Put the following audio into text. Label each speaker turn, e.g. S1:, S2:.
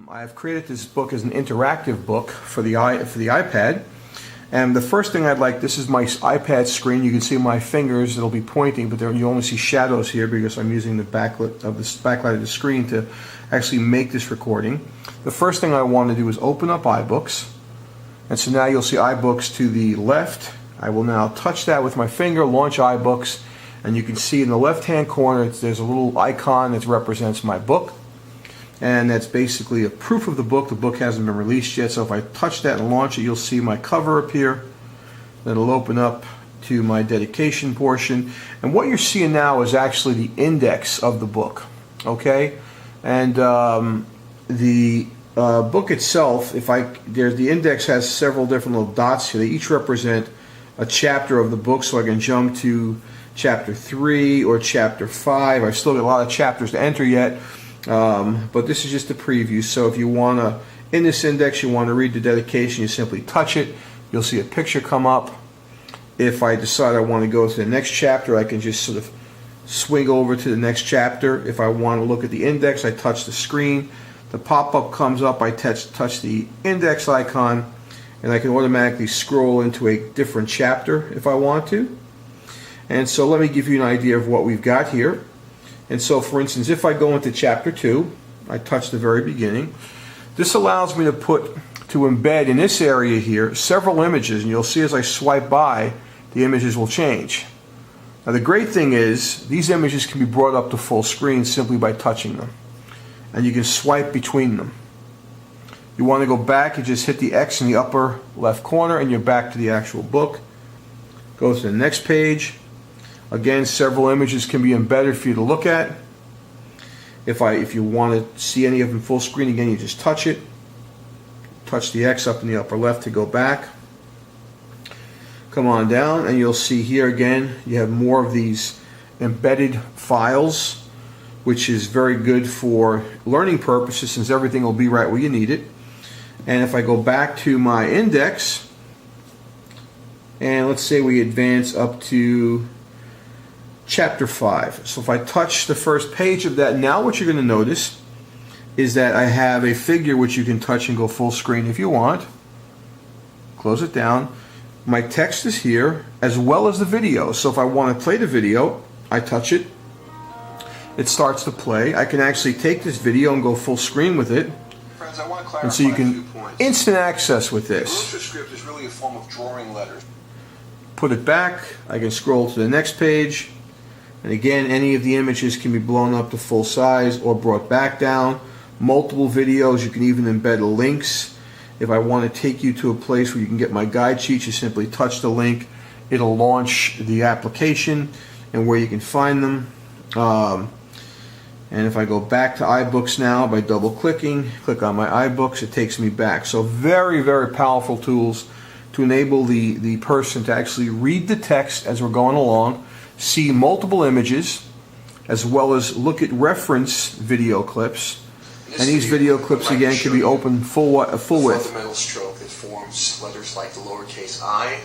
S1: I have created this book as an interactive book for the iPad, and the first thing this is my iPad screen. You can see my fingers, it'll be pointing, but you only see shadows here because I'm using the backlight of the screen to actually make this recording. The first thing I want to do is open up iBooks, and so now you'll see iBooks to the left. I will now touch that with my finger, launch iBooks, and you can see in the left hand corner there's a little icon that represents my book. And that's basically a proof of the book. The book hasn't been released yet, so if I touch that and launch it, you'll see my cover appear. Then it'll open up to my dedication portion. And what you're seeing now is actually the index of the book. Okay? And the book itself, the index has several different little dots here. They each represent a chapter of the book, so I can jump to chapter 3 or chapter 5. I've still got a lot of chapters to enter yet. But this is just a preview, so if you want to, in this index, you want to read the dedication, you simply touch it, you'll see a picture come up. If I decide I want to go to the next chapter, I can just sort of swing over to the next chapter. If I want to look at the index, I touch the screen, the pop-up comes up, I touch the index icon, and I can automatically scroll into a different chapter if I want to. And so let me give you an idea of what we've got here. And so, for instance, if I go into chapter 2, I touch the very beginning. This allows me to embed in this area here several images, and you'll see as I swipe by, the images will change. Now the great thing is, these images can be brought up to full screen simply by touching them. And you can swipe between them. You want to go back, you just hit the X in the upper left corner, and you're back to the actual book. Go to the next page. Again, several images can be embedded for you to look at. If you want to see any of them full screen, again, you just touch it. Touch the X up in the upper left to go back. Come on down, and you'll see here again, you have more of these embedded files, which is very good for learning purposes since everything will be right where you need it. And if I go back to my index, and let's say we advance up to Chapter 5. So if I touch the first page of that, now what you're going to notice is that I have a figure which you can touch and go full screen if you want. Close it down. My text is here as well as the video. So if I want to play the video, I touch it. It starts to play. I can actually take this video and go full screen with it.
S2: Friends, I want to clarify
S1: and so you can instant access with this.
S2: script is really a form of drawing letters.
S1: Put it back. I can scroll to the next page. And again, any of the images can be blown up to full size or brought back down. Multiple videos, you can even embed links. If I want to take you to a place where you can get my guide sheets, you simply touch the link. It'll launch the application and where you can find them. And if I go back to iBooks now by double clicking, click on my iBooks, it takes me back. So very, very powerful tools to enable the person to actually read the text as we're going along, see multiple images, as well as look at reference video clips. And these video clips again can be opened full width.
S2: Fundamental stroke that forms letters like the lowercase I